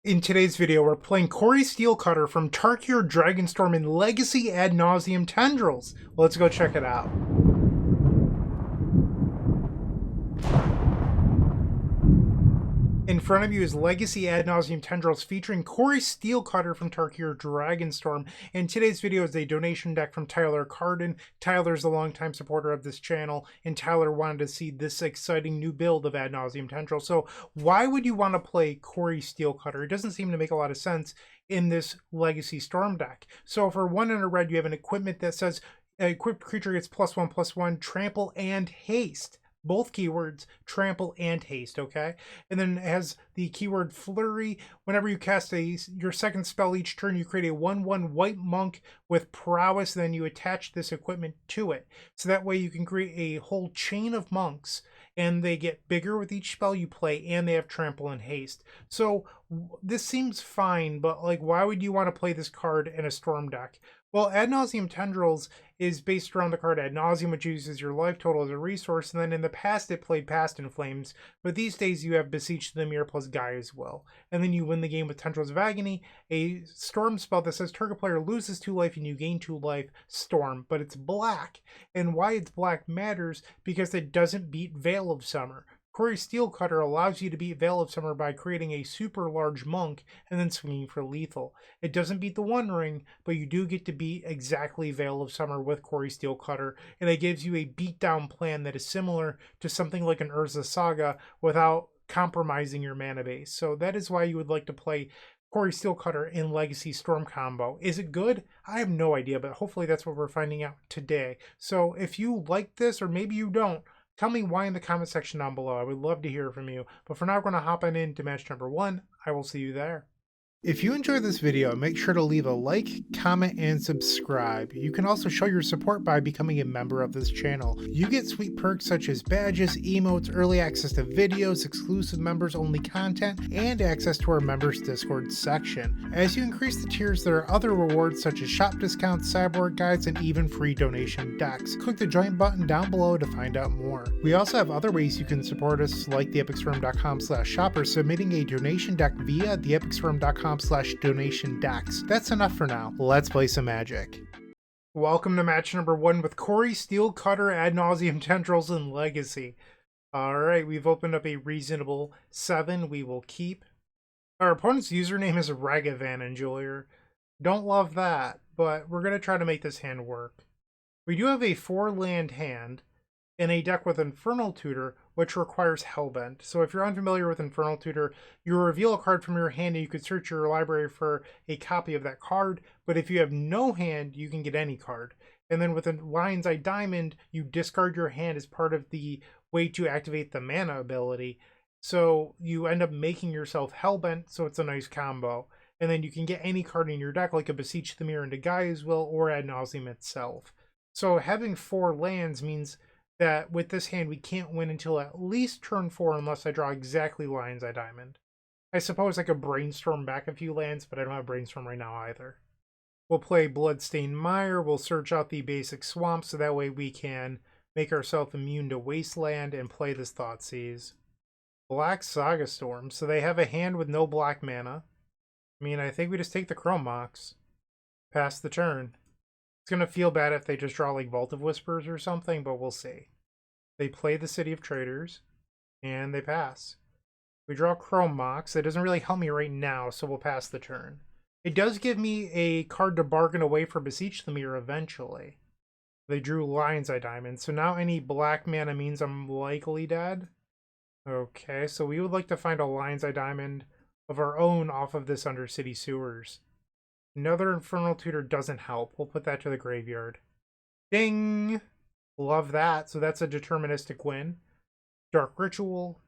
In today's video, we're playing Cori-Steel from Tarkir Dragonstorm in Legacy Ad Nauseam Tendrils. Let's go check it out. In front of you is Legacy Ad Nauseam Tendrils featuring Cori-Steel from Tarkir Dragonstorm. And today's video is a donation deck from Tyler Carden. Tyler's a longtime supporter of this channel, and Tyler wanted to see this exciting new build of Ad Nauseam Tendrils. So why would you want to play Cori-Steel? It doesn't seem to make a lot of sense in this Legacy Storm deck. So for 1 and a red, you have an equipment that says equipped creature gets +1/+1, trample, and haste. Both keywords, trample and haste, okay? And then it has the keyword flurry. Whenever you cast your second spell each turn, you create a 1/1 white monk with prowess, then you attach this equipment to it. So that way you can create a whole chain of monks, and they get bigger with each spell you play, and they have trample and haste. So this seems fine, but like, why would you want to play this card in a storm deck? Well, Ad Nauseam Tendrils is based around the card Ad Nauseam, which uses your life total as a resource, and then in the past it played Past in Flames, but these days you have Beseech the Temur plus Gaia's Will. And then you win the game with Tendrils of Agony, a storm spell that says target player loses 2 life and you gain 2 life, storm, but it's black. And why it's black matters, because it doesn't beat Veil of Summer. Cori-Steel allows you to beat Veil of Summer by creating a super large monk and then swinging for lethal. It doesn't beat the One Ring, but you do get to beat exactly Veil of Summer with Cori-Steel, and it gives you a beatdown plan that is similar to something like an Urza Saga without compromising your mana base. So that is why you would like to play Cori-Steel in Legacy Storm combo. Is it good? I have no idea, but hopefully that's what we're finding out today. So if you like this, or maybe you don't, tell me why in the comment section down below. I would love to hear from you. But for now, we're going to hop on into match number 1. I will see you there. If you enjoyed this video, make sure to leave a like, comment, and subscribe. You can also show your support by becoming a member of this channel. You get sweet perks such as badges, emotes, early access to videos, exclusive members only content, and access to our members Discord section. As you increase the tiers, there are other rewards such as shop discounts, cyborg guides, and even free donation decks. Click the join button down below to find out more. We also have other ways you can support us, like theepicstorm.com/shop, or submitting a donation deck via theepicstorm.com/donation decks. That's enough for now. Let's play some Magic. Welcome to match number 1 with Cori-Steel Ad Nauseam Tendrils in Legacy. Alright, we've opened up a reasonable 7. We will keep. Our opponent's username is Ragavan Enjoyer. Don't love that, but we're going to try to make this hand work. We do have a 4-land hand in a deck with Infernal Tutor, which requires Hellbent. So if you're unfamiliar with Infernal Tutor, you reveal a card from your hand and you could search your library for a copy of that card, but if you have no hand, you can get any card. And then with a Lion's Eye Diamond, you discard your hand as part of the way to activate the mana ability. So you end up making yourself Hellbent, so it's a nice combo. And then you can get any card in your deck, like a Beseech the Mirror into Gaia's Will or Ad Nauseam itself. So having 4 lands means that with this hand we can't win until at least turn 4 unless I draw exactly Lion's Eye Diamond. I suppose I could brainstorm back a few lands, but I don't have brainstorm right now either. We'll play Bloodstained Mire, we'll search out the basic swamp so that way we can make ourselves immune to Wasteland and play this Thoughtseize. Black Saga Storm, so they have a hand with no black mana. I mean, I think we just take the Chrome Mox. Pass the turn. It's going to feel bad if they just draw like Vault of Whispers or something, but we'll see. They play the City of Traders, and they pass. We draw Chrome Mox. It doesn't really help me right now, so we'll pass the turn. It does give me a card to bargain away for Beseech the Mirror eventually. They drew Lion's Eye Diamond, so now any black mana means I'm likely dead. Okay, so we would like to find a Lion's Eye Diamond of our own off of this Undercity Sewers. Another Infernal Tutor doesn't help. We'll put that to the graveyard. Ding! Love that. So that's a deterministic win. Dark Ritual.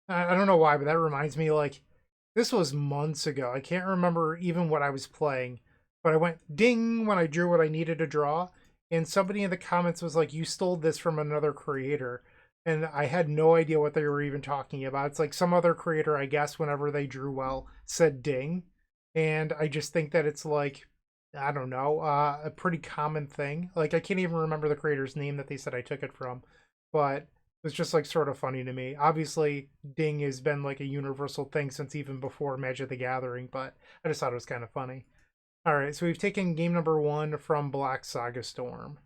I don't know why, but that reminds me, like, this was months ago. I can't remember even what I was playing. But I went ding when I drew what I needed to draw. And somebody in the comments was like, you stole this from another creator. And I had no idea what they were even talking about. It's like some other creator, I guess, whenever they drew well, said ding. And I just think that it's like, I don't know, a pretty common thing. Like, I can't even remember the creator's name that they said I took it from. But It's just like sort of funny to me. Obviously, ding has been like a universal thing since even before Magic the Gathering, but I just thought it was kind of funny. All right, so we've taken game number 1 from Black Saga Storm.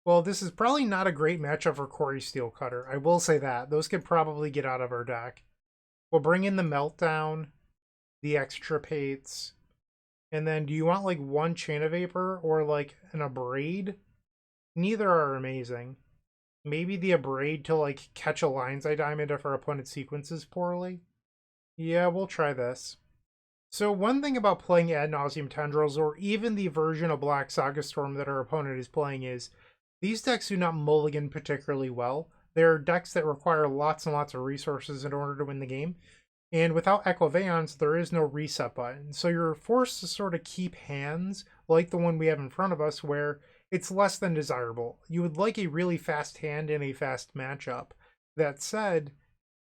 Well, this is probably not a great matchup for Cori-Steel Cutter. I will say that. Those could probably get out of our deck. We'll bring in the Meltdown, the Extirpates, and then do you want like one Chain of Vapor or like an Abrade? Neither are amazing. Maybe the Abrade to like catch a Lion's Eye Diamond if our opponent sequences poorly? Yeah, we'll try this. So one thing about playing Ad Nauseam Tendrils, or even the version of Black Saga Storm that our opponent is playing, is these decks do not mulligan particularly well. They're decks that require lots and lots of resources in order to win the game. And without Echo Veons, there is no reset button. So you're forced to sort of keep hands like the one we have in front of us where it's less than desirable. You would like a really fast hand in a fast matchup. That said,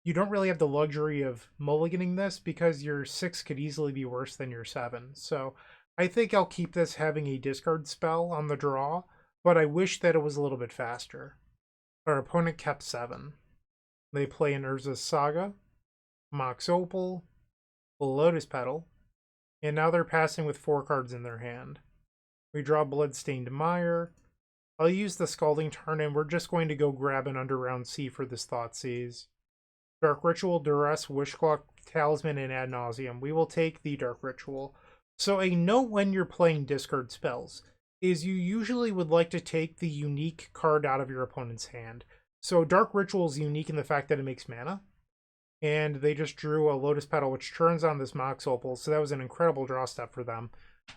you don't really have the luxury of mulliganing this because your 6 could easily be worse than your 7. So I think I'll keep this having a discard spell on the draw, but I wish that it was a little bit faster. Our opponent kept 7. They play an Urza's Saga, Mox Opal, Lotus Petal, and now they're passing with 4 cards in their hand. We draw Bloodstained Mire. I'll use the Scalding Tarn, and we're just going to go grab an Underground Sea for this Thoughtseize. Dark Ritual, Duress, Wishclaw, Talisman, and Ad Nauseam. We will take the Dark Ritual. So a note when you're playing discard spells is you usually would like to take the unique card out of your opponent's hand. So Dark Ritual is unique in the fact that it makes mana. And they just drew a Lotus Petal, which turns on this Mox Opal. So that was an incredible draw step for them.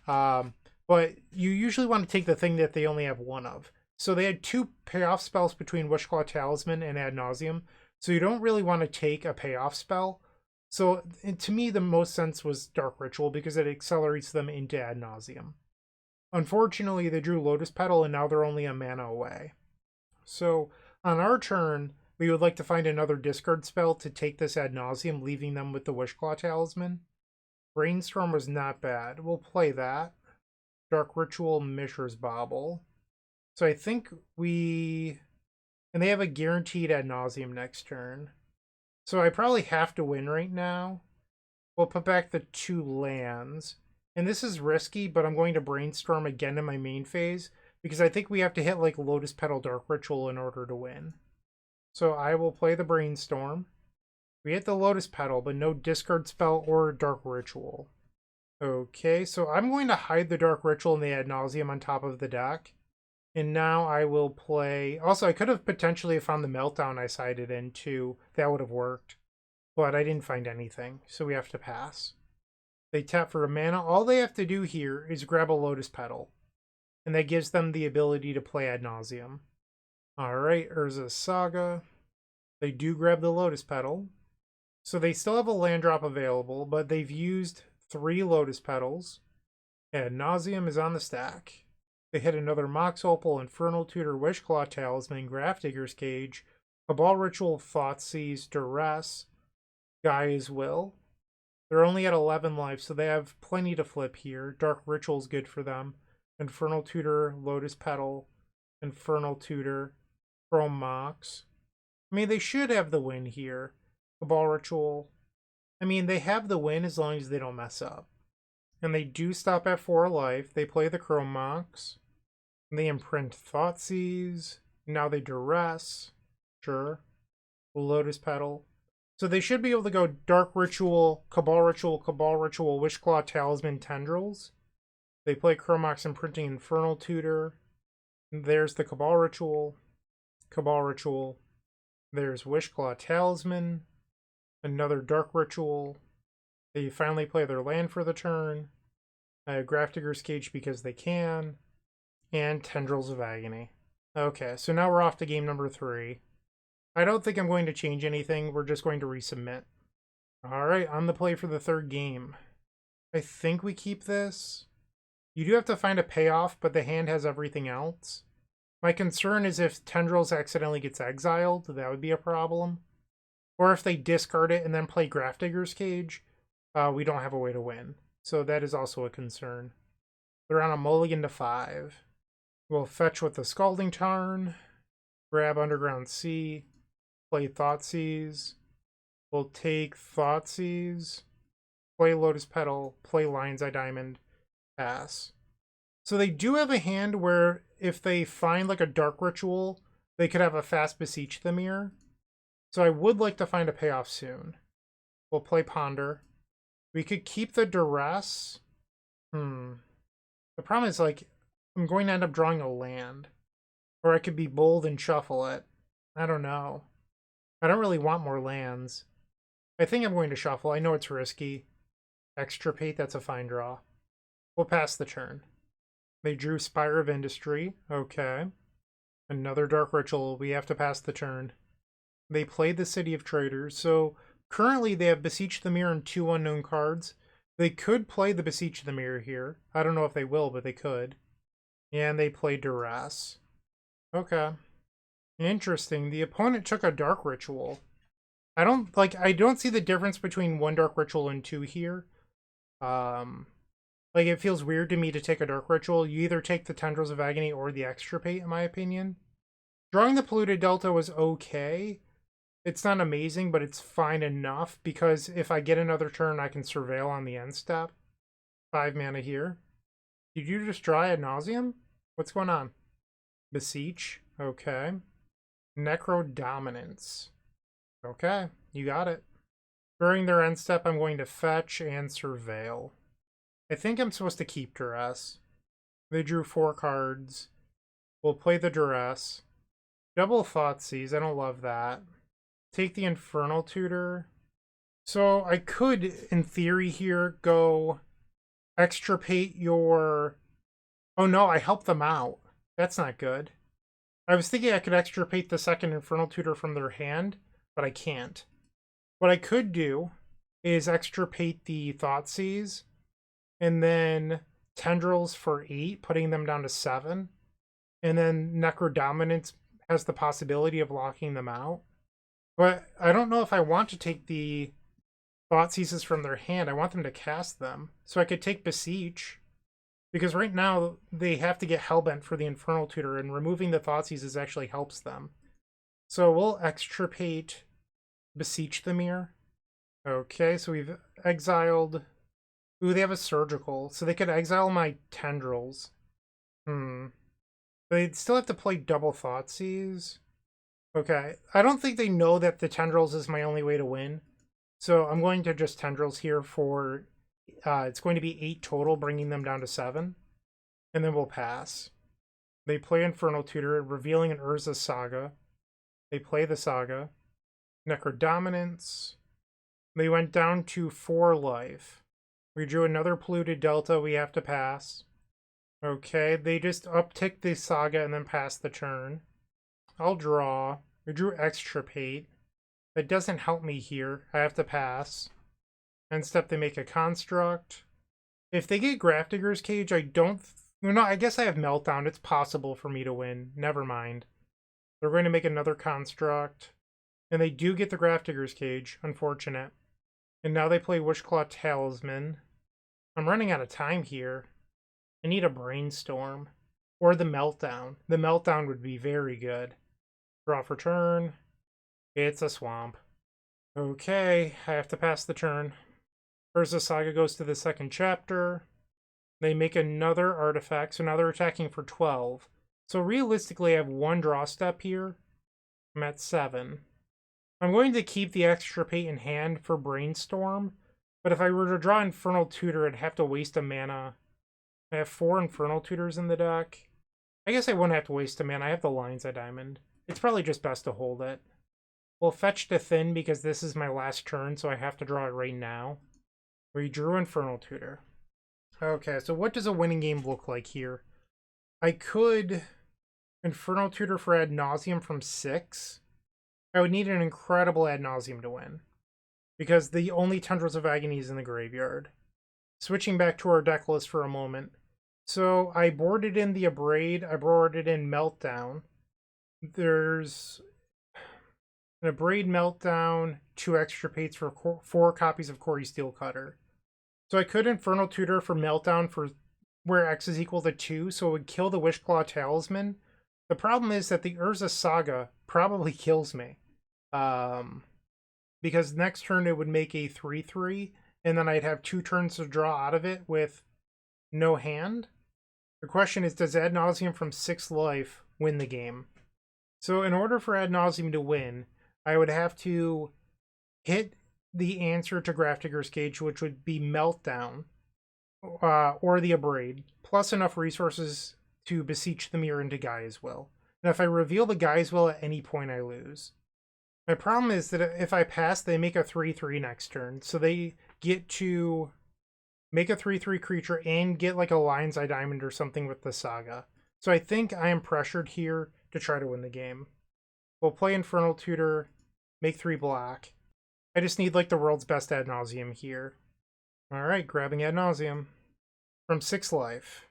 But you usually want to take the thing that they only have 1 of. So they had 2 payoff spells between Wishclaw Talisman and Ad Nauseam. So you don't really want to take a payoff spell. So to me, the most sense was Dark Ritual because it accelerates them into Ad Nauseam. Unfortunately, they drew Lotus Petal and now they're only a mana away. So on our turn, we would like to find another discard spell to take this Ad Nauseam, leaving them with the Wishclaw Talisman. Brainstorm was not bad. We'll play that. Dark Ritual, Mishra's Bauble. So I think we... And they have a guaranteed Ad Nauseam next turn. So I probably have to win right now. We'll put back the 2 lands. And this is risky, but I'm going to Brainstorm again in my main phase because I think we have to hit like Lotus Petal Dark Ritual in order to win. So I will play the Brainstorm. We hit the Lotus Petal, but no discard spell or Dark Ritual. Okay, so I'm going to hide the Dark Ritual and the Ad Nauseam on top of the deck. And now I will play... Also, I could have potentially found the Meltdown I sided into. That would have worked. But I didn't find anything, so we have to pass. They tap for a mana. All they have to do here is grab a Lotus Petal. And that gives them the ability to play Ad Nauseam. Alright, Urza's Saga. They do grab the Lotus Petal. So they still have a land drop available, but they've used 3 Lotus Petals. Ad Nauseam is on the stack. They hit another Mox Opal, Infernal Tutor, Wishclaw Talisman, Grafdigger's Cage, Cabal Ritual, Thoughtseize, Duress, Gaia's Will. They're only at 11 life, so they have plenty to flip here. Dark Ritual's good for them. Infernal Tutor, Lotus Petal, Infernal Tutor, Chrome Mox. I mean, they should have the win here. Cabal Ritual. I mean, they have the win as long as they don't mess up. And they do stop at 4 life. They play the Chrome Mox. They imprint Thoughtseize. Now they Duress. Sure. Lotus Petal. So they should be able to go Dark Ritual, Cabal Ritual, Wishclaw, Talisman, Tendrils. They play Chrome Mox, imprinting Infernal Tutor. There's the Cabal Ritual. Cabal Ritual. There's Wishclaw Talisman. Another Dark Ritual. They finally play their land for the turn. Grafdigger's Cage because they can. And Tendrils of Agony. Okay, so now we're off to game number 3. I don't think I'm going to change anything. We're just going to resubmit. Alright, on the play for the 3rd game. I think we keep this. You do have to find a payoff, but the hand has everything else. My concern is if Tendrils accidentally gets exiled, that would be a problem. Or if they discard it and then play Grafdigger's Cage, we don't have a way to win. So that is also a concern. They're on a mulligan to 5. We'll fetch with the Scalding Tarn, grab Underground Sea, Play Thoughtseize. We'll take Thoughtseize. Play Lotus Petal. Play Lion's Eye Diamond. Pass. So they do have a hand where if they find like a Dark Ritual, they could have a fast Beseech the Mirror. So I would like to find a payoff soon. We'll play Ponder. We could keep the Duress. The problem is, like, I'm going to end up drawing a land. Or I could be bold and shuffle it. I don't know. I don't really want more lands. I think I'm going to shuffle. I know it's risky. Extirpate, that's a fine draw. We'll pass the turn. They drew Spire of Industry. Okay. Another Dark Ritual. We have to pass the turn. They played the City of Traders. So currently they have Beseech the Mirror and 2 unknown cards. They could play the Beseech the Mirror here. I don't know if they will, but they could. And they play Duress. Okay. Interesting. The opponent took a Dark Ritual. I don't see the difference between 1 Dark Ritual and 2 here. Like, it feels weird to me to take a Dark Ritual. You either take the Tendrils of Agony or the Extirpate, in my opinion. Drawing the Polluted Delta was okay. It's not amazing, but it's fine enough, because if I get another turn, I can Surveil on the end step. 5 mana here. Did you just draw Ad Nauseam? What's going on? Beseech. Okay. Necro Dominance. Okay, you got it. During their end step, I'm going to fetch and Surveil. I think I'm supposed to keep Duress. They drew 4 cards. We'll play the Duress. Double Thoughtseize, I don't love that. Take the Infernal Tutor. So I could, in theory here, go extirpate your... Oh no, I helped them out. That's not good. I was thinking I could extirpate the second Infernal Tutor from their hand, but I can't. What I could do is extirpate the Thoughtseize, and then Tendrils for 8, putting them down to 7. And then Necrodominance has the possibility of locking them out. But I don't know if I want to take the Thoughtseizes from their hand. I want them to cast them. So I could take Beseech, because right now they have to get Hellbent for the Infernal Tutor, and removing the Thoughtseizes actually helps them. So we'll extirpate Beseech the Mirror. Okay, so we've exiled... Ooh, they have a Surgical, so they could exile my Tendrils. They'd still have to play double Thoughtseize. Okay, I don't think they know that the Tendrils is my only way to win. So I'm going to just Tendrils here for... it's going to be 8 total, bringing them down to 7. And then we'll pass. They play Infernal Tutor, revealing an Urza Saga. They play the Saga. Necrodominance. They went down to 4 life. We drew another Polluted Delta, we have to pass. Okay, they just uptick the Saga and then pass the turn. I'll draw. We drew Extirpate. That doesn't help me here. I have to pass. End step, they make a Construct. If they get Grafdigger's Cage, I don't... No, I guess I have Meltdown. It's possible for me to win. Never mind. They're going to make another Construct. And they do get the Grafdigger's Cage. Unfortunate. And now they play Wishclaw Talisman. I'm running out of time here. I need a Brainstorm. Or the Meltdown. The Meltdown would be very good. Draw for turn. It's a Swamp. Okay, I have to pass the turn. Urza Saga goes to the second chapter. They make another artifact, so now they're attacking for 12. So realistically, I have 1 draw step here. I'm at 7. I'm going to keep the Extirpate in hand for Brainstorm, but if I were to draw Infernal Tutor, I'd have to waste a mana. I have 4 Infernal Tutors in the deck. I guess I wouldn't have to waste a mana. I have the Lion's Eye Diamond. It's probably just best to hold it. We'll fetch to Thin because this is my last turn, so I have to draw it right now. We drew Infernal Tutor. Okay, so what does a winning game look like here? I could Infernal Tutor for Ad Nauseam from 6. I would need an incredible Ad Nauseam to win, because the only Tendrils of Agony is in the graveyard. Switching back to our deck list for a moment. So I boarded in the Abrade, I boarded in Meltdown. There's an Abrade Meltdown, 2 Extirpates for 4 copies of Cori-Steel Cutter. So I could Infernal Tutor for Meltdown for where X is equal to 2, so it would kill the Wishclaw Talisman. The problem is that the Urza Saga probably kills me. Because next turn it would make a 3/3, and then I'd have 2 turns to draw out of it with no hand. The question is, does Ad Nauseam from 6 life win the game? So in order for Ad Nauseam to win, I would have to hit the answer to Grafdigger's Cage, which would be Meltdown, or the Abrade, plus enough resources to beseech the mirror into Gaia's Will. And if I reveal the Gaia's Will at any point, I lose. My problem is that if I pass, they make a 3/3 next turn, so they get to make a 3/3 creature and get like a Lion's Eye Diamond or something with the Saga. So I think I am pressured here to try to win the game. We'll play Infernal Tutor, make 3 black. I just need like the world's best Ad Nauseam here. Alright, grabbing Ad Nauseam. From 6 life.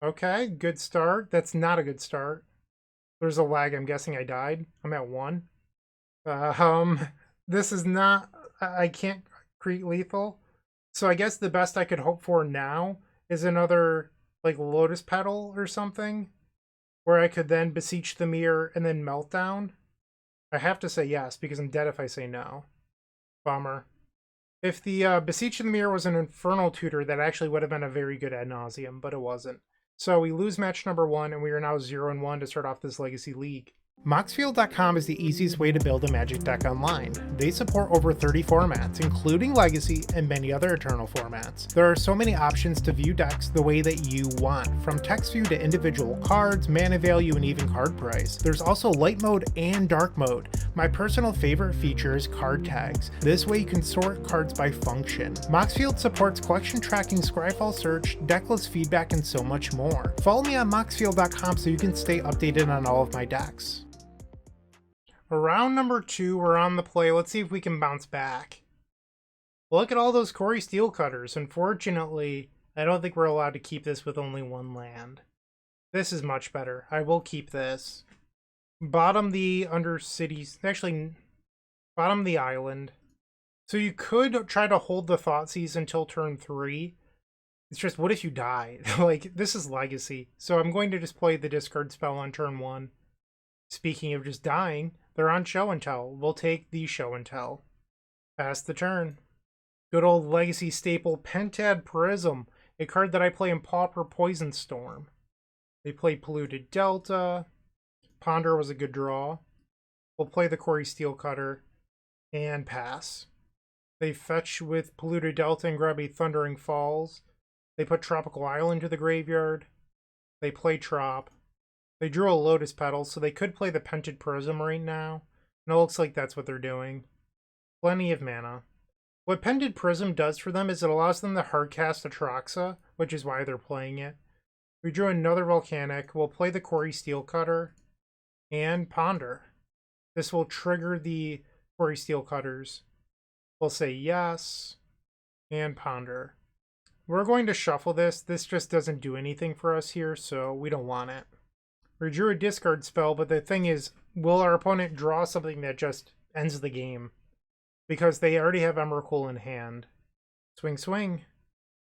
Okay, good start. That's not a good start. There's a lag, I'm guessing I died. I'm at 1. This is not... I can't create lethal. So I guess the best I could hope for now is another, like, Lotus Petal or something, where I could then beseech the mirror and then Meltdown. I have to say yes, because I'm dead if I say no. Bummer. If the Beseech the Mirror was an Infernal Tutor, that actually would have been a very good Ad Nauseam, but it wasn't. So we lose match number 1, and we are now 0-1 to start off this Legacy League. Moxfield.com is the easiest way to build a Magic deck online. They support over 30 formats, including Legacy and many other Eternal formats. There are so many options to view decks the way that you want, from text view to individual cards, mana value, and even card price. There's also light mode and dark mode. My personal favorite feature is card tags. This way you can sort cards by function. Moxfield supports collection tracking, Scryfall search, decklist feedback, and so much more. Follow me on Moxfield.com so you can stay updated on all of my decks. Round number 2, we're on the play. Let's see if we can bounce back. Look at all those Cori-Steel cutters. Unfortunately, I don't think we're allowed to keep this with only 1 land. This is much better. I will keep this. Bottom the Undercities. Actually, bottom the island. So you could try to hold the Thoughtseize until turn 3. It's just, what if you die? Like, this is Legacy. So I'm going to just play the discard spell on turn 1. Speaking of just dying, they're on Show and Tell. We'll take the Show and Tell. Pass the turn. Good old Legacy staple, Pentad Prism, a card that I play in Pauper Poison Storm. They play Polluted Delta. Ponder was a good draw. We'll play the Cori-Steel Cutter and pass. They fetch with Polluted Delta and grab a Thundering Falls. They put Tropical Island to the graveyard. They play Trop. They drew a Lotus Petal, so they could play the Pented Prism right now. And it looks like that's what they're doing. Plenty of mana. What Pented Prism does for them is it allows them to hardcast Atraxa, which is why they're playing it. We drew another Volcanic. We'll play the Cori-Steel Cutter and Ponder. This will trigger the Cori-Steel Cutters. We'll say yes and Ponder. We're going to shuffle this. This just doesn't do anything for us here, so we don't want it. We drew a discard spell, but the thing is, will our opponent draw something that just ends the game? Because they already have Emrakul in hand. Swing, swing.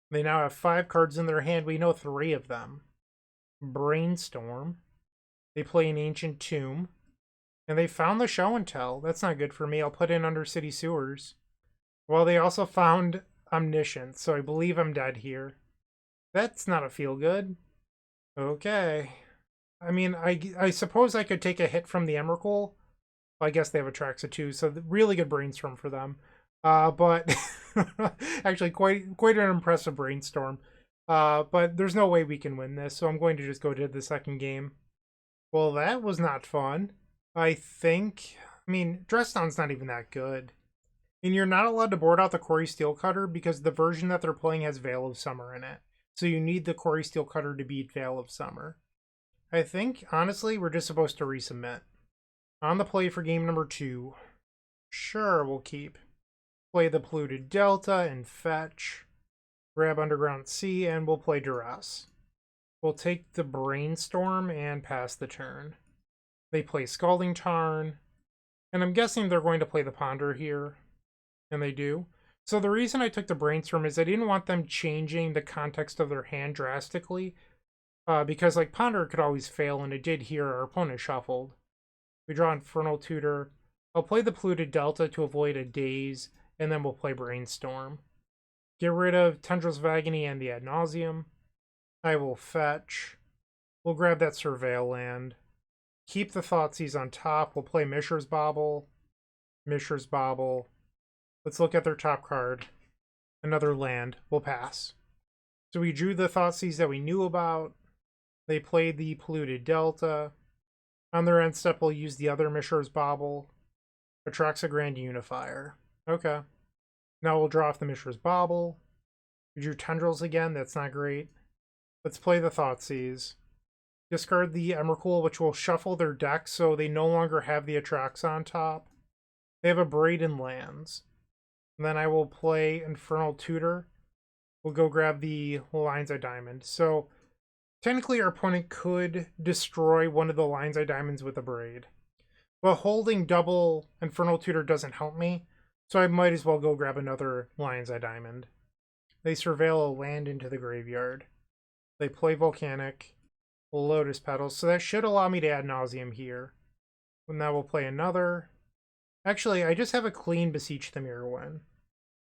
They now have 5 cards in their hand. We know 3 of them. Brainstorm. They play an Ancient Tomb. And they found the Show and Tell. That's not good for me. I'll put in Undercity Sewers. Well, they also found Omniscience, so I believe I'm dead here. That's not a feel good. Okay. I mean, I suppose I could take a hit from the Emrakul. Well, I guess they have Atraxa too, so really good Brainstorm for them. But actually quite an impressive Brainstorm. But there's no way we can win this, so I'm going to just go to the second game. Well, that was not fun. I mean, Dress Down's not even that good. And you're not allowed to board out the Cori-Steel Cutter because the version that they're playing has Veil of Summer in it. So you need the Cori-Steel Cutter to beat Veil of Summer. I think, honestly, we're just supposed to resubmit. On the play for game number 2. Sure, we'll keep. Play the Polluted Delta and fetch. Grab Underground Sea, and we'll play Duress. We'll take the Brainstorm and pass the turn. They play Scalding Tarn. And I'm guessing they're going to play the Ponder here. And they do. So the reason I took the Brainstorm is I didn't want them changing the context of their hand drastically. Because, like, Ponder could always fail, and it did here. Our opponent shuffled. We draw Infernal Tutor. I'll play the Polluted Delta to avoid a daze, and then we'll play Brainstorm. Get rid of Tendrils of Agony and the Ad Nauseam. I will fetch. We'll grab that Surveil land. Keep the Thoughtseize on top. We'll play Mishra's Bauble. Mishra's Bauble. Let's look at their top card. Another land. We'll pass. So we drew the Thoughtseize that we knew about. They played the Polluted Delta. On their end step, we'll use the other Mishra's Bauble. Attracts a Grand Unifier. Okay. Now we'll draw off the Mishra's Bauble. We drew Tendrils again. That's not great. Let's play the Thoughtseize. Discard the Emrakul, which will shuffle their deck so they no longer have the Attracts on top. They have a Braid and lands. And then I will play Infernal Tutor. We'll go grab the Lion's Eye Diamond. So technically our opponent could destroy one of the Lion's Eye Diamonds with a Braid. But holding double Infernal Tutor doesn't help me, so I might as well go grab another Lion's Eye Diamond. They surveil a land into the graveyard. They play Volcanic, Lotus Petals, so that should allow me to Ad Nauseam here. And now we'll play another. Actually, I just have a clean Beseech the Mirror win.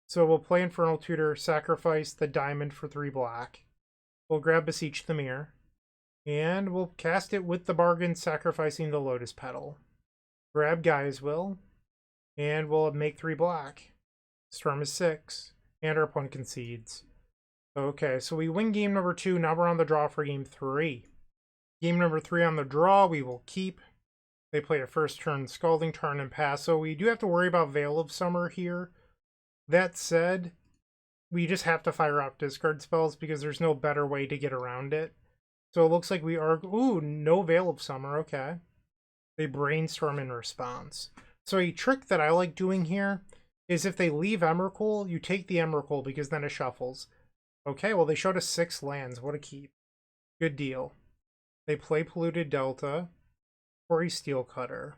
So we'll play Infernal Tutor, sacrifice the diamond for 3 black. We'll grab Beseech the Mirror. And we'll cast it with the bargain, sacrificing the Lotus Petal. Grab Gaia's Will. And we'll make 3 black. Storm is 6. And our opponent concedes. Okay, so we win game number 2. Now we're on the draw for game 3. Game number 3 on the draw, we will keep. They play a first turn Scalding Tarn and pass. So we do have to worry about Veil of Summer here. That said, we just have to fire off discard spells because there's no better way to get around it. So it looks like we are... Ooh, no Veil of Summer. Okay. They Brainstorm in response. So a trick that I like doing here is if they leave Emrakul, you take the Emrakul because then it shuffles. Okay, well they showed us 6 lands. What a keep. Good deal. They play Polluted Delta. Cori-Steel Cutter.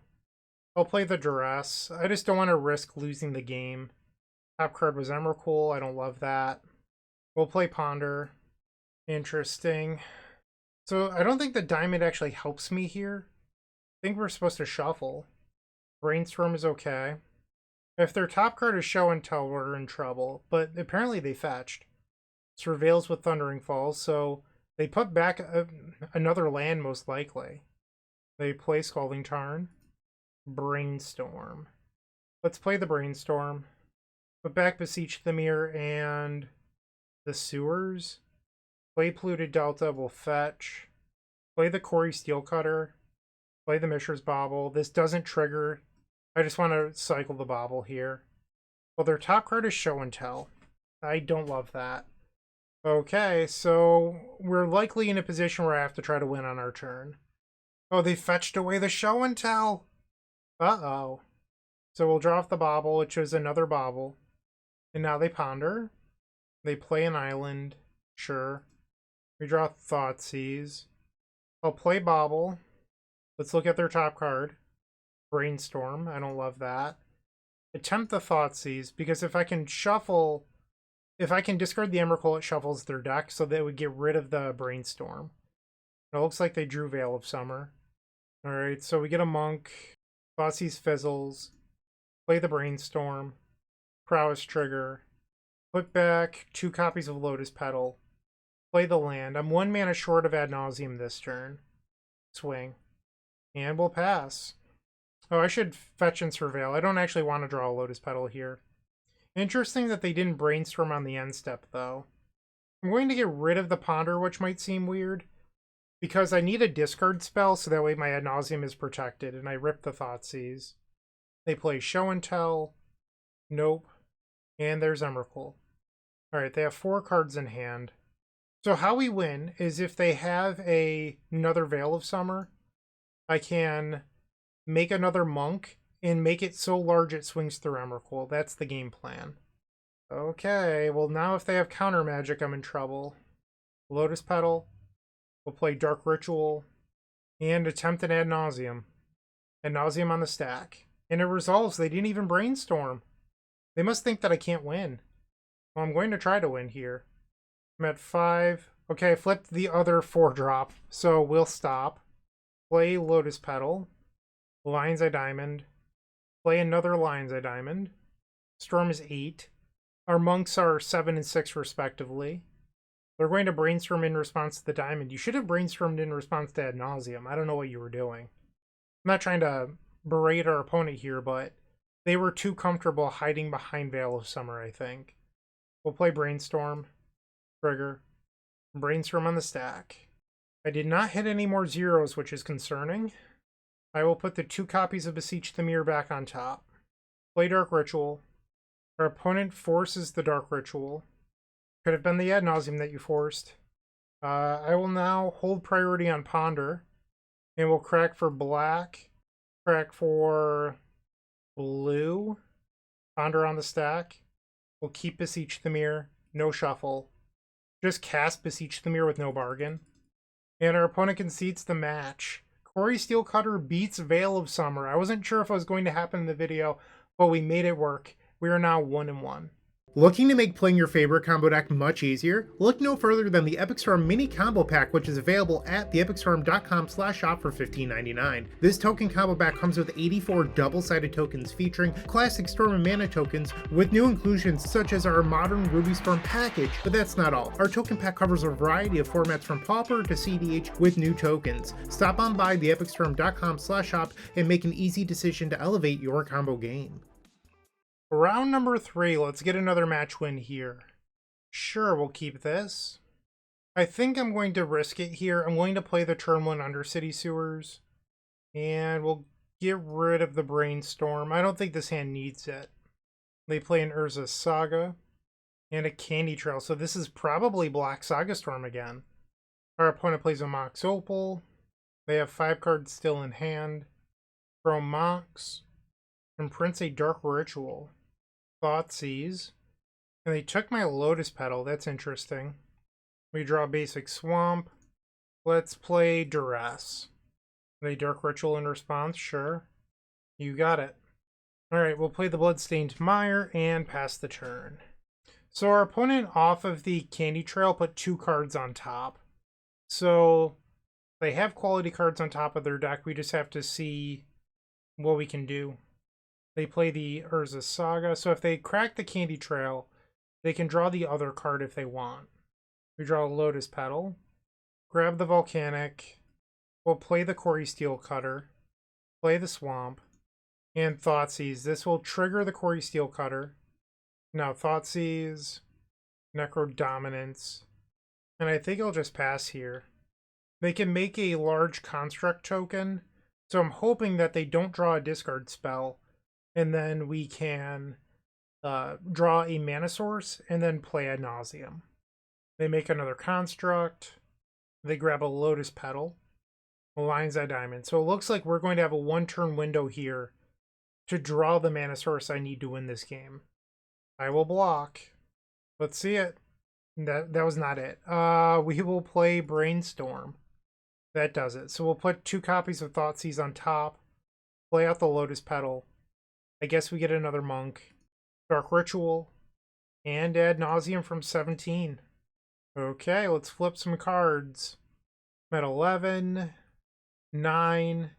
I'll play the Duress. I just don't want to risk losing the game. Top card was Emrakul. I don't love that. We'll play Ponder. Interesting. So I don't think the diamond actually helps me here. I think we're supposed to shuffle. Brainstorm is okay. If their top card is Show and Tell, we're in trouble. But apparently they fetched. Surveils with Thundering Falls, so they put back another land most likely. They play Scalding Tarn. Brainstorm. Let's play the Brainstorm. Put back Beseech the Mirror and the Sewers. Play Polluted Delta, we'll fetch. Play the Cori-Steel Cutter. Play the Mishra's Bauble. This doesn't trigger. I just want to cycle the Bauble here. Well, their top card is Show and Tell. I don't love that. Okay, so we're likely in a position where I have to try to win on our turn. Oh, they fetched away the Show and Tell. Uh-oh. So we'll draw off the Bauble, which is another Bauble. And now they Ponder. They play an island. Sure. We draw Thoughtseize. I'll play Bauble. Let's look at their top card. Brainstorm. I don't love that. Attempt the Thoughtseize, because if I can shuffle... If I can discard the Emrakul, it shuffles their deck, so they would get rid of the Brainstorm. It looks like they drew Veil of Summer. Alright, so we get a Monk. Thoughtseize fizzles. Play the Brainstorm. Prowess trigger. Put back 2 copies of Lotus Petal. Play the land. I'm 1 mana short of Ad Nauseam this turn. Swing. And we'll pass. Oh, I should fetch and surveil. I don't actually want to draw a Lotus Petal here. Interesting that they didn't Brainstorm on the end step, though. I'm going to get rid of the Ponder, which might seem weird, because I need a discard spell so that way my Ad Nauseam is protected, and I rip the Thoughtseize. They play Show and Tell. Nope. And there's Emrakul. Alright, they have 4 cards in hand. So how we win is if they have another Veil of Summer, I can make another Monk and make it so large it swings through Emrakul. That's the game plan. Okay, well now if they have counter magic, I'm in trouble. Lotus Petal. We'll play Dark Ritual. And attempt an Ad Nauseam. Ad Nauseam on the stack. And it resolves. They didn't even Brainstorm. They must think that I can't win. Well, I'm going to try to win here. I'm at 5. Okay, I flipped the other 4-drop, so we'll stop. Play Lotus Petal. Lion's Eye Diamond. Play another Lion's Eye Diamond. Storm is 8. Our monks are 7 and 6 respectively. They're going to brainstorm in response to the diamond. You should have brainstormed in response to Ad Nauseam. I don't know what you were doing. I'm not trying to berate our opponent here, but they were too comfortable hiding behind Veil of Summer, I think. We'll play Brainstorm. Trigger. Brainstorm on the stack. I did not hit any more zeros, which is concerning. I will put the 2 copies of Beseech the Mirror back on top. Play Dark Ritual. Our opponent forces the Dark Ritual. Could have been the Ad Nauseam that you forced. I will now hold priority on Ponder. And we'll crack for black. Crack for blue. Ponder on the stack. We'll keep Beseech the Mirror. No shuffle. Just cast Beseech the Mirror with no bargain. And our opponent concedes the match. Cori-Steel Cutter beats Veil of Summer. I wasn't sure if it was going to happen in the video, but we made it work. We are now 1-1. Looking to make playing your favorite combo deck much easier? Look no further than the Epic Storm Mini Combo Pack, which is available at theepicstorm.com/shop for $15.99. This token combo pack comes with 84 double-sided tokens featuring classic Storm and Mana tokens with new inclusions such as our modern Ruby Storm package, but that's not all. Our token pack covers a variety of formats from Pauper to CDH with new tokens. Stop on by theepicstorm.com/shop and make an easy decision to elevate your combo game. Round number 3, let's get another match win here. Sure, we'll keep this. I think I'm going to risk it here. I'm going to play the turn 1 Undercity Sewers. And we'll get rid of the Brainstorm. I don't think this hand needs it. They play an Urza Saga and a Candy Trail. So this is probably Black Saga Storm again. Our opponent plays a Mox Opal. They have 5 cards still in hand. Throw Mox. And prints a Dark Ritual. Thoughtseize. And they took my Lotus Petal. That's interesting. We draw Basic Swamp. Let's play Duress. They Dark Ritual in response? Sure. You got it. Alright, we'll play the Bloodstained Mire and pass the turn. So our opponent off of the Candy Trail put 2 cards on top. So they have quality cards on top of their deck. We just have to see what we can do. They play the Urza Saga, so if they crack the Candy Trail, they can draw the other card if they want. We draw a Lotus Petal, grab the Volcanic, we'll play the Cori-Steel Cutter, play the Swamp, and Thoughtseize. This will trigger the Cori-Steel Cutter. Now Thoughtseize, Necro Dominance, and I think I'll just pass here. They can make a large Construct token, so I'm hoping that they don't draw a discard spell. And then we can draw a mana source and then play Ad Nauseam. They make another construct. They grab a Lotus Petal. A Lion's Eye Diamond. So it looks like we're going to have a 1-turn window here to draw the mana source I need to win this game. I will block. Let's see it. That was not it. We will play Brainstorm. That does it. So we'll put 2 copies of Thoughtseize on top. Play out the Lotus Petal. I guess we get another Monk, Dark Ritual, and Ad Nauseam from 17. Okay, let's flip some cards. I'm at 11, 9,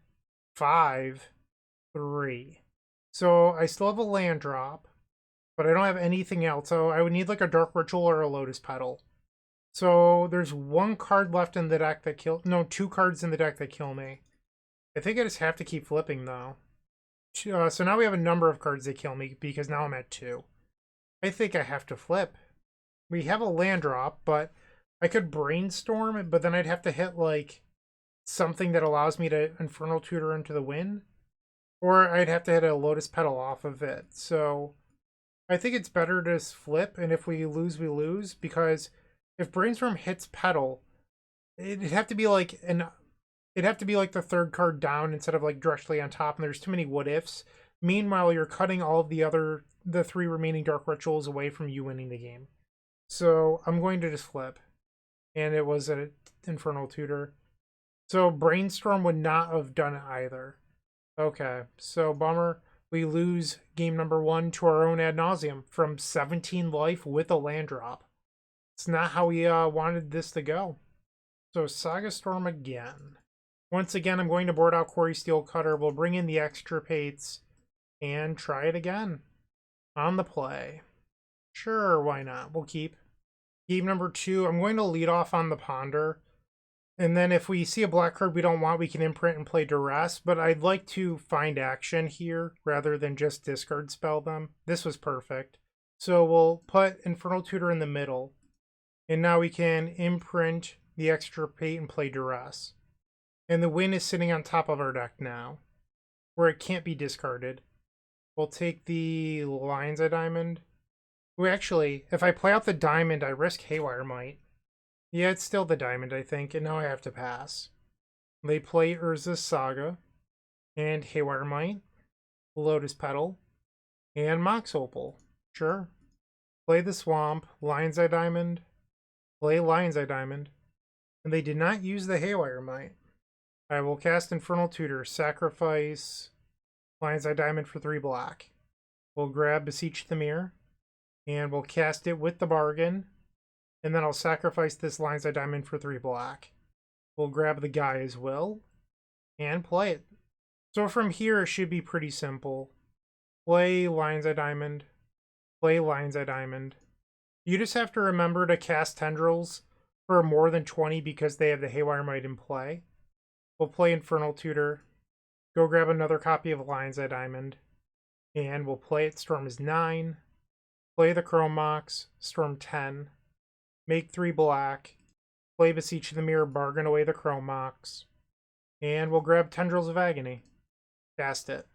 5, 3. So I still have a land drop, but I don't have anything else. So I would need like a Dark Ritual or a Lotus Petal. So there's 1 card left in the deck that kill. No, 2 cards in the deck that kill me. I think I just have to keep flipping though. So now we have a number of cards that kill me because now I'm at 2. I think I have to flip. We have a land drop, but I could Brainstorm it, but then I'd have to hit like something that allows me to Infernal Tutor into the win. Or I'd have to hit a Lotus Petal off of it. So I think it's better to flip, and if we lose, we lose. Because if Brainstorm hits Petal, it'd have to be like it'd have to be like the 3rd card down instead of like directly on top, and there's too many what ifs. Meanwhile, you're cutting all of the 3 remaining Dark Rituals away from you winning the game. So I'm going to just flip. And it was an Infernal Tutor. So Brainstorm would not have done it either. Okay, so bummer. We lose game number 1 to our own Ad Nauseam from 17 life with a land drop. It's not how we wanted this to go. So Saga Storm again. Once again, I'm going to board out Cori-Steel Cutter. We'll bring in the Extirpates. and try it again. On the play. Sure, why not? We'll keep. Game number 2, I'm going to lead off on the Ponder. And then if we see a black card we don't want, we can imprint and play Duress. But I'd like to find action here rather than just discard spell them. This was perfect. So we'll put Infernal Tutor in the middle. And now we can imprint the Extirpate and play Duress. And the win is sitting on top of our deck now, where it can't be discarded. We'll take the Lion's Eye Diamond. Well, actually, if I play out the diamond, I risk Haywire Might. Yeah, it's still the diamond, I think, and now I have to pass. They play Urza's Saga, and Haywire Might, Lotus Petal, and Mox Opal. Sure. Play the Swamp, Lion's Eye Diamond, play Lion's Eye Diamond, and they did not use the Haywire Might. I will cast Infernal Tutor, sacrifice Lion's Eye Diamond for 3 black. We'll grab Beseech the Mirror, and we'll cast it with the bargain. And then I'll sacrifice this Lion's Eye Diamond for 3 black. We'll grab the Gaia's Will and play it. So from here, it should be pretty simple. Play Lion's Eye Diamond. Play Lion's Eye Diamond. You just have to remember to cast Tendrils for more than 20 because they have the Haywire Might in play. We'll play Infernal Tutor. Go grab another copy of Lion's Eye Diamond. And we'll play it. Storm is 9. Play the Chrome Mox, Storm 10, make 3 black, play Beseech the Mirror, bargain away the Chrome Mox, and we'll grab Tendrils of Agony. Cast it.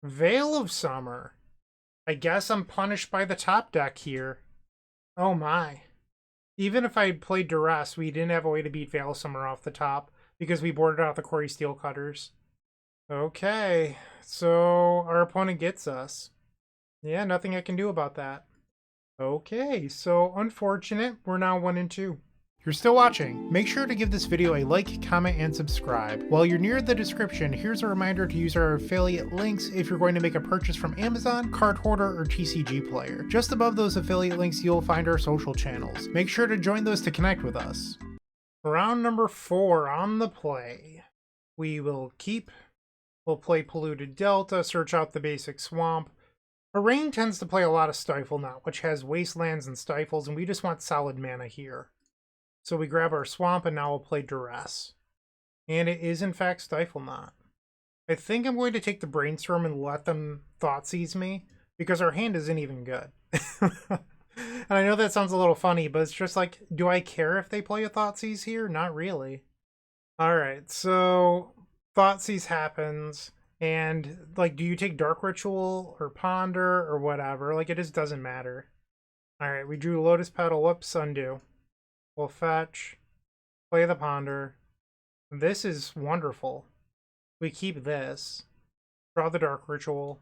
Veil of Summer. I guess I'm punished by the top deck here. Oh my. Even if I had played Duress, we didn't have a way to beat Veil of Summer off the top because we boarded out the Cori-Steel cutters. Okay, so our opponent gets us. Yeah, nothing I can do about that. Okay, so unfortunate. We're now 1-2. You're still watching. Make sure to give this video a like, comment, and subscribe. While you're near the description, here's a reminder to use our affiliate links if you're going to make a purchase from Amazon, Card Hoarder, or TCG Player. Just above those affiliate links, you'll find our social channels. Make sure to join those to connect with us. Round number 4 on the play. We will keep. We'll play Polluted Delta, search out the basic swamp. Arraign tends to play a lot of Stifle Knot, which has wastelands and stifles, and we just want solid mana here. So we grab our swamp, and now we'll play Duress. And it is, in fact, Stifle Knot. I think I'm going to take the Brainstorm and let them Thoughtseize me, because our hand isn't even good. And I know that sounds a little funny, but it's just like, do I care if they play a Thoughtseize here? Not really. Alright, so Thoughtseize happens. And, like, do you take Dark Ritual or Ponder or whatever? Like, it just doesn't matter. Alright, we drew Lotus Petal. Whoops, undo. We'll fetch. Play the Ponder. This is wonderful. We keep this. Draw the Dark Ritual.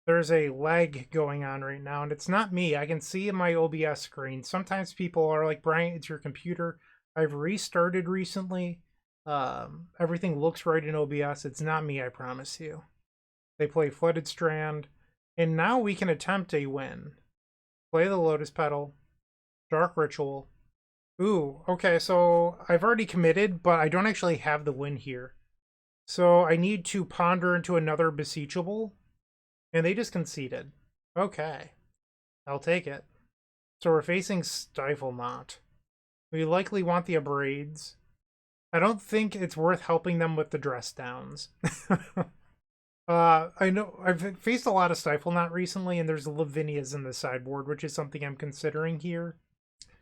There's a lag going on right now, and it's not me. I can see in my OBS screen. Sometimes people are like, Bryant, it's your computer. I've restarted recently. Everything looks right in OBS. It's not me, I promise you. They play Flooded Strand, and now we can attempt a win. Play the Lotus Petal, Dark Ritual. Ooh, okay, so I've already committed, but I don't actually have the win here. So I need to ponder into another Beseechable, and they just conceded. Okay, I'll take it. So we're facing Stifle Knot. We likely want the Abrades. I don't think it's worth helping them with the dress downs. I know I've faced a lot of Stifle Knot recently, and there's Lavinias in the sideboard, which is something I'm considering here.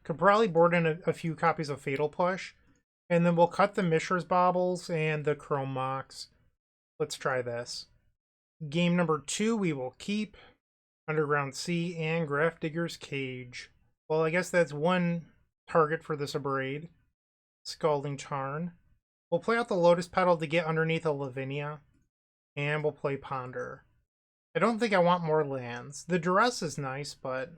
Could probably board in a few copies of Fatal Push, and then we'll cut the Mishra's Baubles and the Chrome Mox. Let's try this. Game number 2, we will keep Underground Sea and Grafdigger's Cage. Well, I guess that's one target for this Abrade. Scalding Tarn. We'll play out the Lotus Petal to get underneath a Lavinia. And we'll play Ponder. I don't think I want more lands. The Duress is nice, but...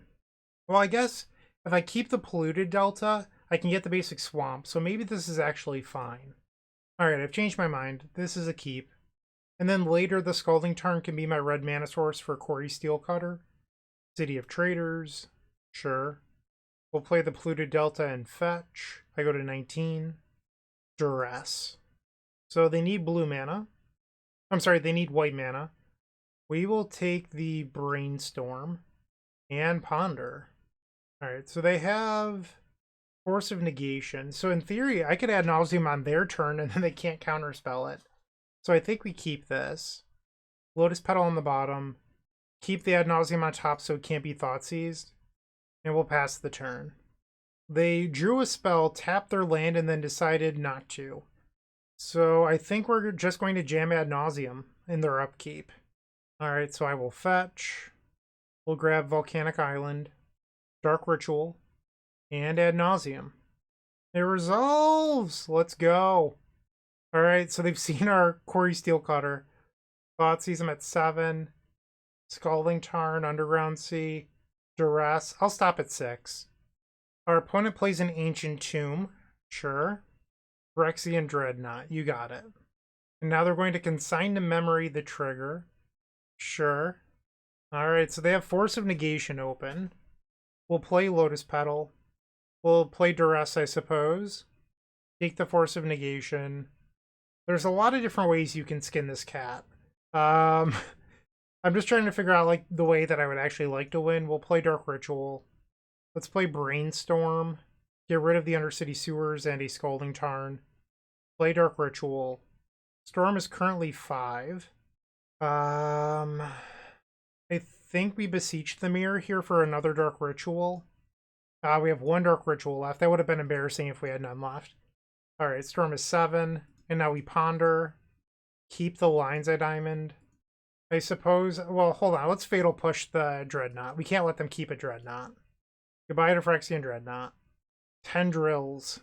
Well, I guess if I keep the Polluted Delta, I can get the basic Swamp. So maybe this is actually fine. Alright, I've changed my mind. This is a keep. And then later, the Scalding Tarn can be my red mana source for Cori-Steel Cutter. City of Traders. Sure. We'll play the Polluted Delta and fetch. I go to 19. Duress. So they need blue mana. I'm sorry, they need white mana. We will take the Brainstorm and Ponder. All right, so they have Force of Negation. So in theory, I could Ad Nauseam on their turn and then they can't counterspell it. So I think we keep this. Lotus Petal on the bottom. Keep the Ad Nauseam on top so it can't be Thought Seized. And we'll pass the turn. They drew a spell, tapped their land, and then decided not to. So I think we're just going to jam Ad Nauseam in their upkeep. Alright, so I will fetch. We'll grab Volcanic Island, Dark Ritual, and Ad Nauseam. It resolves! Let's go! Alright, so they've seen our Cori-Steel Cutter. Thought sees them at 7. Scalding Tarn, Underground Sea, Duress. I'll stop at 6. Our opponent plays an Ancient Tomb. Sure. Phyrexian Dreadnought. You got it. And now they're going to consign to memory the trigger. Sure. Alright, so they have Force of Negation open. We'll play Lotus Petal. We'll play Duress, I suppose. Take the Force of Negation. There's a lot of different ways you can skin this cat. I'm just trying to figure out like the way that I would actually like to win. We'll play Dark Ritual. Let's play Brainstorm. Get rid of the Undercity Sewers and a Scalding Tarn. Play Dark Ritual. Storm is currently 5. I think we beseech the mirror here for another Dark Ritual. We have 1 Dark Ritual left. That would have been embarrassing if we had none left. Alright, Storm is 7. And now we ponder. Keep the Lines at Diamond. I suppose... Well, hold on. Let's Fatal Push the Dreadnought. We can't let them keep a Dreadnought. Goodbye to Phyrexian Dreadnought. Tendrils.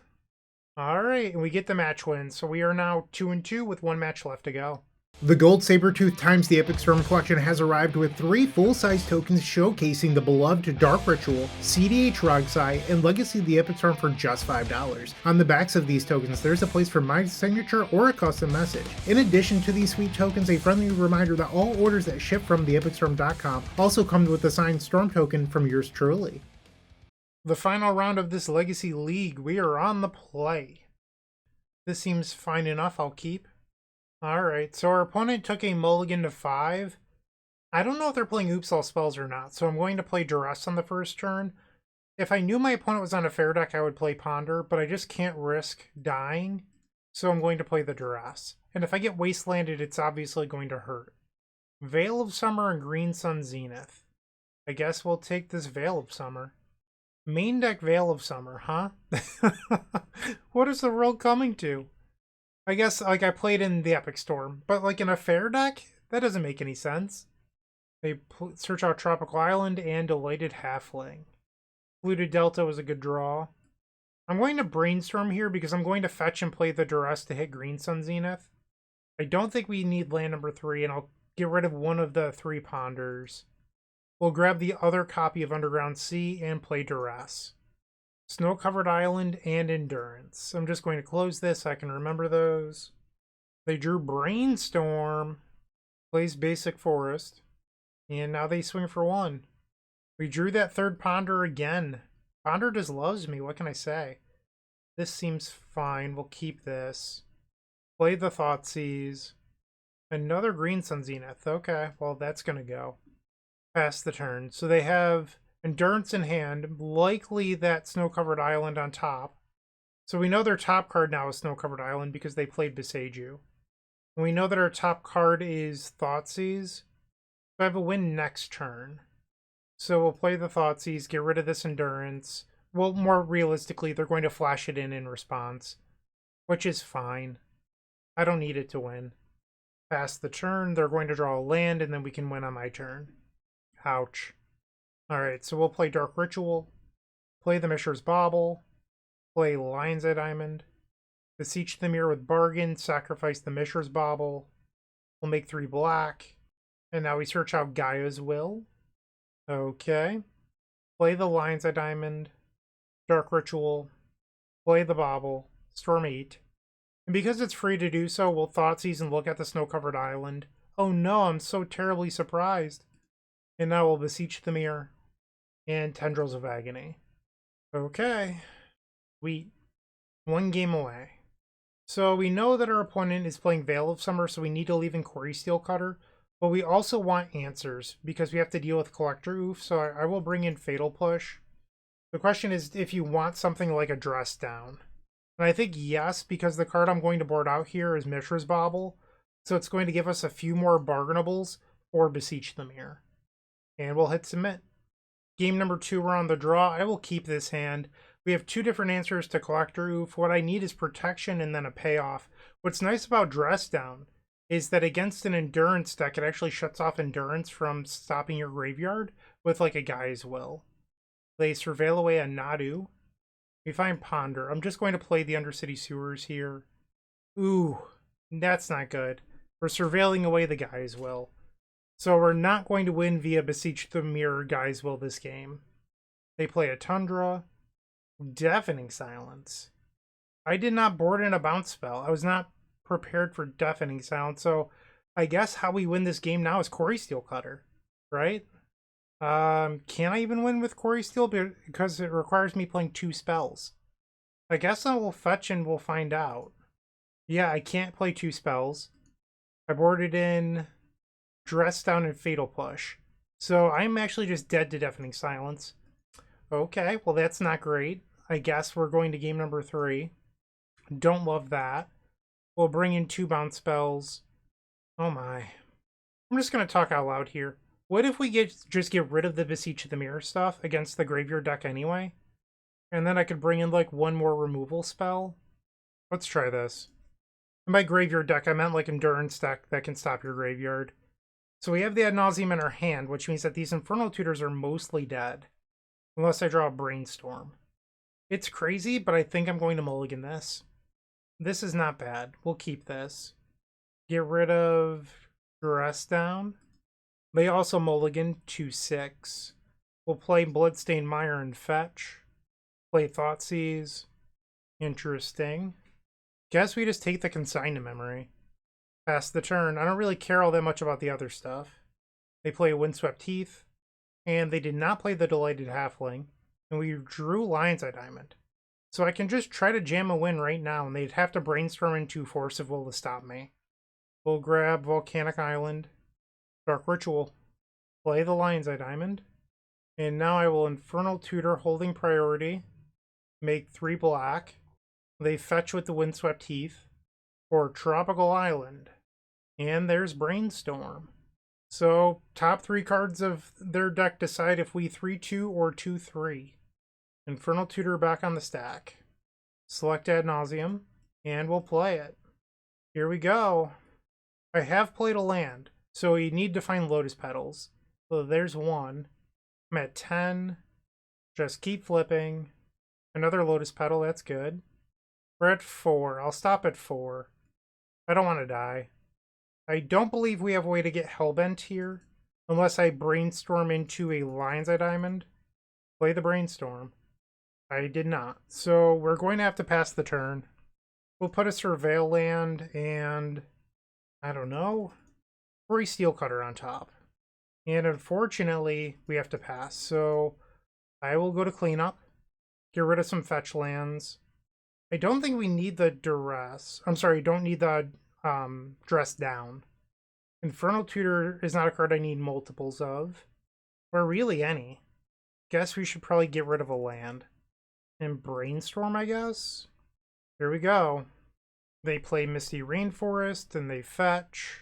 Alright, and we get the match win. So we are now 2-2 with 1 match left to go. The Gold Sabertooth times the Epic Storm collection has arrived with 3 full-size tokens showcasing the beloved Dark Ritual, CDH Rogsai, and Legacy of the Epic Storm for just $5. On the backs of these tokens, there's a place for my signature or a custom message. In addition to these sweet tokens, a friendly reminder that all orders that ship from theepicstorm.com also come with a signed Storm token from yours truly. The final round of this Legacy League, we are on the play. This seems fine enough, I'll keep. Alright, so our opponent took a mulligan to 5. I don't know if they're playing Oops All Spells or not, so I'm going to play Duress on the first turn. If I knew my opponent was on a fair deck, I would play Ponder, but I just can't risk dying, so I'm going to play the Duress. And if I get Wastelanded, it's obviously going to hurt. Veil of Summer and Green Sun Zenith. I guess we'll take this Veil of Summer. Main deck Veil of Summer, huh? What is the world coming to? I guess, like, I played in the Epic Storm, but, like, in a fair deck? That doesn't make any sense. They search out Tropical Island and Delighted Halfling. Polluted Delta was a good draw. I'm going to Brainstorm here because I'm going to fetch and play the Duress to hit Green Sun Zenith. I don't think we need land number 3, and I'll get rid of one of the 3 Ponders. We'll grab the other copy of Underground Sea and play Duress. Snow-Covered Island and Endurance. I'm just going to close this so I can remember those. They drew Brainstorm. Plays Basic Forest. And now they swing for 1. We drew that 3rd Ponder again. Ponder just loves me, what can I say? This seems fine, we'll keep this. Play the Thoughtseize. Another Green Sun Zenith. Okay, well that's gonna go. Pass the turn. So they have Endurance in hand, likely that Snow-Covered Island on top. So we know their top card now is Snow-Covered Island because they played Beseiju. And we know that our top card is Thoughtseize. So I have a win next turn. So we'll play the Thoughtseize, get rid of this Endurance. Well, more realistically, they're going to flash it in response, which is fine. I don't need it to win. Pass the turn, they're going to draw a land, and then we can win on my turn. Ouch. Alright, so we'll play Dark Ritual, play the Mishra's Bauble, play Lion's Eye Diamond, beseech the mirror with Bargain, sacrifice the Mishra's Bauble, we'll make 3 black, and now we search out Gaia's Will. Okay. Play the Lion's Eye Diamond, Dark Ritual, play the Bauble, Storm 8. And because it's free to do so, we'll Thoughtseize and look at the Snow-Covered Island. Oh no, I'm so terribly surprised. And now we'll beseech the mirror and Tendrils of Agony. Okay. We 1 game away. So we know that our opponent is playing Veil of Summer, so we need to leave in Cori-Steel Cutter. But we also want answers because we have to deal with Collector Oof, so I will bring in Fatal Push. The question is if you want something like a Dress Down. And I think yes, because the card I'm going to board out here is Mishra's Bauble. So it's going to give us a few more bargainables or Beseech the Mirror. And we'll hit submit. Game number 2, we're on the draw. I will keep this hand. We have 2 different answers to Collector Oof. What I need is protection and then a payoff. What's nice about Dress Down is that against an Endurance deck, it actually shuts off Endurance from stopping your graveyard with like a Guy's Will. They surveil away a Nadu. We find Ponder. I'm just going to play the Undercity Sewers here. Ooh, that's not good. We're surveilling away the Guy's Will. So we're not going to win via Beseech the Mirror Guy's Will this game. They play a Tundra. Deafening Silence. I did not board in a bounce spell. I was not prepared for Deafening Silence. So I guess how we win this game now is Cori-Steel Cutter, right? Can I even win with Cori-Steel? Because it requires me playing 2 spells. I guess I will fetch and we'll find out. Yeah, I can't play 2 spells. I boarded in Dress Down and Fatal Push. So I'm actually just dead to Deafening Silence. Okay, well that's not great. I guess we're going to game number 3. Don't love that. We'll bring in 2 bounce spells. Oh my. I'm just going to talk out loud here. What if we just get rid of the Beseech the Mirror stuff against the graveyard deck anyway? And then I could bring in like 1 more removal spell? Let's try this. And by graveyard deck, I meant like Endurance deck that can stop your graveyard. So we have the Ad Nauseam in our hand, which means that these Infernal Tutors are mostly dead. Unless I draw a Brainstorm. It's crazy, but I think I'm going to mulligan this. This is not bad. We'll keep this. Get rid of Dress Down. They also mulligan 2/6. We'll play Bloodstained Mire and fetch. Play Thoughtseize. Interesting. Guess we just take the Consign to Memory. Pass the turn. I don't really care all that much about the other stuff. They play Windswept Heath. And they did not play the Delighted Halfling. And we drew Lion's Eye Diamond. So I can just try to jam a win right now, and they'd have to brainstorm into Force of Will to stop me. We'll grab Volcanic Island. Dark Ritual. Play the Lion's Eye Diamond. And now I will Infernal Tutor holding priority. Make 3 black. They fetch with the Windswept Heath. Or Tropical Island. And there's Brainstorm. So, top 3 cards of their deck decide if we 3-2 or 2-3. Infernal Tutor back on the stack. Select Ad Nauseam, and we'll play it. Here we go. I have played a land, so we need to find Lotus Petals. So there's 1. I'm at 10. Just keep flipping. Another Lotus Petal, that's good. We're at 4. I'll stop at 4. I don't want to die. I don't believe we have a way to get Hellbent here, unless I Brainstorm into a Lion's Eye Diamond. Play the Brainstorm. I did not. So we're going to have to pass the turn. We'll put a Surveil land and, I don't know, Cori-Steel Cutter on top. And unfortunately, we have to pass. So I will go to cleanup, get rid of some fetch lands. I don't think we need the Duress. I'm sorry, don't need the Dress Down. Infernal Tutor is not a card I need multiples of, or really any. Guess we should probably get rid of a land. And Brainstorm, I guess? Here we go. They play Misty Rainforest, and they fetch.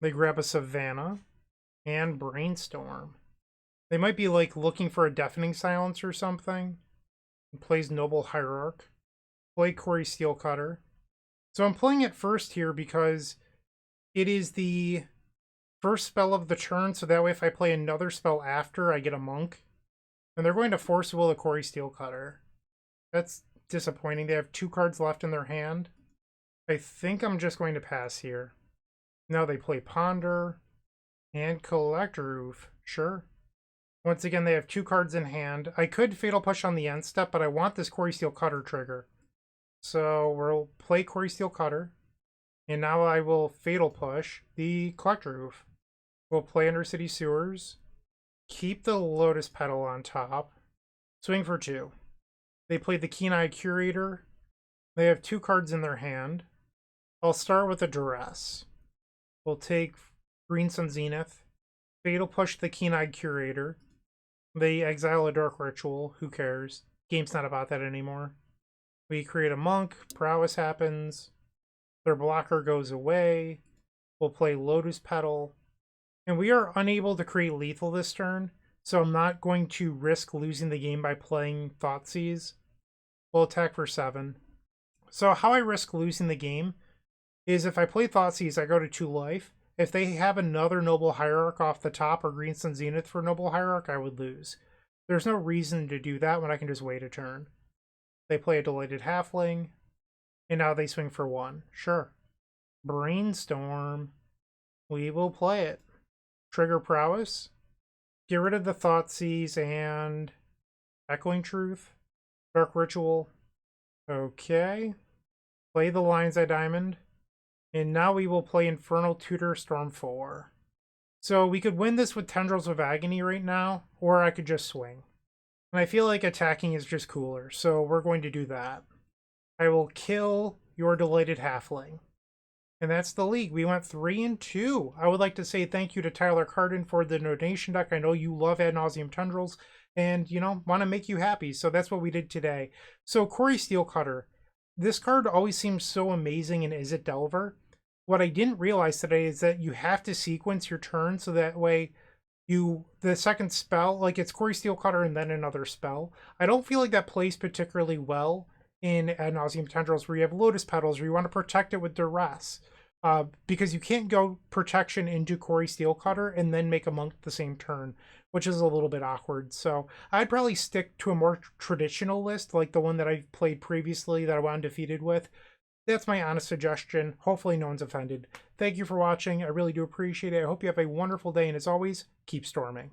They grab a Savannah, and Brainstorm. They might be like looking for a Deafening Silence or something. He plays Noble Hierarch. Play Cori-Steel Cutter. So I'm playing it first here because it is the first spell of the turn, so that way if I play another spell after, I get a Monk. And they're going to Force Will a Cori-Steel Cutter. That's disappointing. They have 2 cards left in their hand. I think I'm just going to pass here. Now they play Ponder and Collector Oof. Sure. Once again, they have 2 cards in hand. I could Fatal Push on the end step, but I want this Cori-Steel Cutter trigger. So we'll play Cori-Steel Cutter. And now I will Fatal Push the Collector Oof. We'll play Undercity Sewers. Keep the Lotus Petal on top. Swing for 2. They play the Keen-Eye Curator. They have 2 cards in their hand. I'll start with a Duress. We'll take Green Sun Zenith. Fatal Push the Keen-Eyed Curator. They exile a Dark Ritual. Who cares? Game's not about that anymore. We create a Monk. Prowess happens. Their blocker goes away. We'll play Lotus Petal. And we are unable to create lethal this turn, so I'm not going to risk losing the game by playing Thoughtseize. We'll attack for 7. So how I risk losing the game is if I play Thoughtseize, I go to 2 life. If they have another Noble Hierarch off the top or Green Sun Zenith for Noble Hierarch, I would lose. There's no reason to do that when I can just wait a turn. They play a Delighted Halfling, and now they swing for 1. Sure. Brainstorm. We will play it. Trigger Prowess. Get rid of the Thoughtseize and Echoing Truth. Dark Ritual. Okay. Play the Lion's Eye Diamond. And now we will play Infernal Tutor Storm 4. So we could win this with Tendrils of Agony right now, or I could just swing. And I feel like attacking is just cooler, so we're going to do that. I will kill your Delighted Halfling. And that's the league. We went 3-2. I would like to say thank you to Tyler Carden for the donation deck. I know you love Ad Nauseam Tendrils and, want to make you happy. So that's what we did today. So Cori-Steel Cutter. This card always seems so amazing in Is It Delver. What I didn't realize today is that you have to sequence your turn so that way the second spell, like it's Cori-Steel Cutter and then another spell. I don't feel like that plays particularly well in Ad Nauseam Tendrils where you have Lotus Petals or you want to protect it with Duress. Because you can't go protection into Cori-Steel Cutter and then make a Monk the same turn, which is a little bit awkward. So I'd probably stick to a more traditional list, like the one that I played previously that I went undefeated with. That's my honest suggestion. Hopefully no one's offended. Thank you for watching. I really do appreciate it. I hope you have a wonderful day, and as always, keep storming.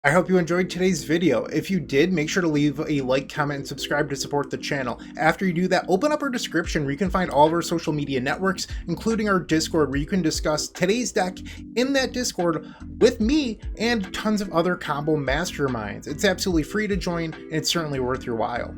I hope you enjoyed today's video. If you did, make sure to leave a like, comment, and subscribe to support the channel. After you do that, open up our description where you can find all of our social media networks, including our Discord, where you can discuss today's deck in that Discord with me and tons of other combo masterminds. It's absolutely free to join, and it's certainly worth your while.